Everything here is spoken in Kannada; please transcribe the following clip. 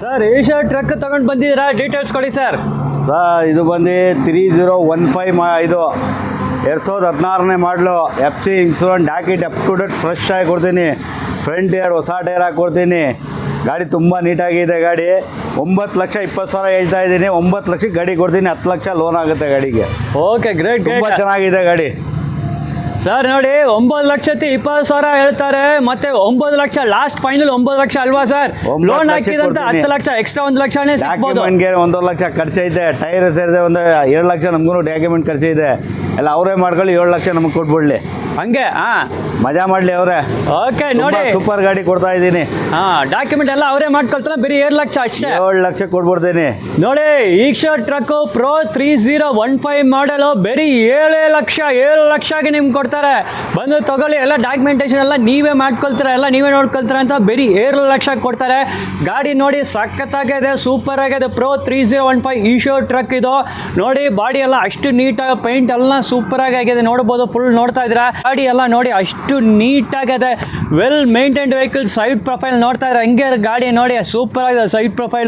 ಸರ್ ಏಷ್ಯಾ ಟ್ರಕ್ ತಗೊಂಡು ಬಂದಿದ್ದೀರಾ, ಡೀಟೇಲ್ಸ್ ಕೊಡಿ ಸರ್. ಇದು ಬಂದು 3015 ಇದು 2016ನೇ ಮಾಡಲು FC insurance docket up to date fresh ಆಗಿ ಕೊಡ್ತೀನಿ. ಫ್ರಂಟ್ ಟೈರ್ ಹೊಸ ಟೈರ್ ಹಾಕಿ ಕೊಡ್ತೀನಿ. ಗಾಡಿ ತುಂಬ ನೀಟಾಗಿದೆ. ಗಾಡಿ 9,20,000 ಹೇಳ್ತಾ ಇದ್ದೀನಿ. 9 ಲಕ್ಷಕ್ಕೆ ಗಾಡಿ ಕೊಡ್ತೀನಿ. 10 ಲಕ್ಷ ಲೋನ್ ಆಗುತ್ತೆ ಗಾಡಿಗೆ. ಓಕೆ, ಗ್ರೇಟ್ ತುಂಬ ಚೆನ್ನಾಗಿದೆ ಗಾಡಿ ಸರ್. ನೋಡಿ 9,20,000 ಹೇಳ್ತಾರೆ, ಮತ್ತೆ 9 ಲಕ್ಷ ಲಾಸ್ಟ್ ಫೈನಲ್ 9 ಲಕ್ಷ ಅಲ್ವಾ ಸರ್? ಲೋನ್ ಹಾಕಿದಂತ 10 ಲಕ್ಷ ಎಕ್ಸ್ಟ್ರಾ 1 ಲಕ್ಷನೇ ಸಿಗ್ಬೋದು. ಡಾಕ್ಯುಮೆಂಟ್ಗೆ 1 ಲಕ್ಷ ಖರ್ಚೈತೆ, ಟೈರ್ ಸೇರಿದೆ ಒಂದು 2 ಲಕ್ಷ ನಮಗೂ ಡಾಕ್ಯುಮೆಂಟ್ ಖರ್ಚಿದೆ. ಎಲ್ಲ ಅವರೇ ಮಾಡ್ಕೊಳ್ಳಿ, 7 ಲಕ್ಷ ನಮಗೆ ಕೊಟ್ಬಿಡ್ಲಿ. ಹಂಗೆ ಮಜಾ ಮಾಡಲಿ ಅವರೇ. ಓಕೆ, ನೋಡಿ ಸೂಪರ್ ಗಾಡಿ ಕೊಡ್ತಾ ಇದ್ದೀನಿ. ಡಾಕ್ಯುಮೆಂಟ್ ಎಲ್ಲ ಅವರೇ ಮಾಡ್ಕೊಳ್ತಾರೆ, ಬರೀ 7 ಲಕ್ಷ ಅಷ್ಟೇ. 7 ಲಕ್ಷ ಕೊಟ್ಬಿಡ್ತೀನಿ. ನೋಡಿ ಈಕ್ಷಾ ಟ್ರಕ್ ಪ್ರೋ 3015 ಮಾಡಲು ಬರೀ 7 ಲಕ್ಷಗೆ ನಿಮ್ಗೆ ಕೊಡ್ತಾರೆ. ಬಂದು ತಗೊಳ್ಳಿ, ಎಲ್ಲ ಡಾಕ್ಯುಮೆಂಟೇಶನ್ ಎಲ್ಲ ನೀವೇ ಮಾಡ್ಕೊಳ್ತೀರಾ, ಎಲ್ಲ ನೀವೇ ನೋಡ್ಕೊಳ್ತೀರಾ ಅಂತ ಬರೀ 7 ಲಕ್ಷ ಕೊಡ್ತಾರೆ. ಗಾಡಿ ನೋಡಿ ಸಖತ್ತಾಗಿದೆ, ಸೂಪರ್ ಆಗಿದೆ. ಪ್ರೋ 3015 ಈಶೋ ಟ್ರಕ್ ಇದು. ನೋಡಿ ಬಾಡಿ ಎಲ್ಲ ಅಷ್ಟು ನೀಟಾಗಿ, ಪೇಂಟ್ ಎಲ್ಲ ಸೂಪರ್ ಆಗಿದೆ, ನೋಡ್ಬೋದು. ಫುಲ್ ನೋಡ್ತಾ ಇದ್ದೀರಾ ಗಾಡಿ ಎಲ್ಲ ನೋಡಿ ಅಷ್ಟು ನೀಟಾಗಿದೆ. Well maintained vehicle. Side profile ನೋಡ್ತಾ ಇದ್ರೆ ಹಂಗೆ ಗಾಡಿ ನೋಡಿ ಸೂಪರ್ ಆಗಿದೆ ಸೈಡ್ ಪ್ರೊಫೈಲ್.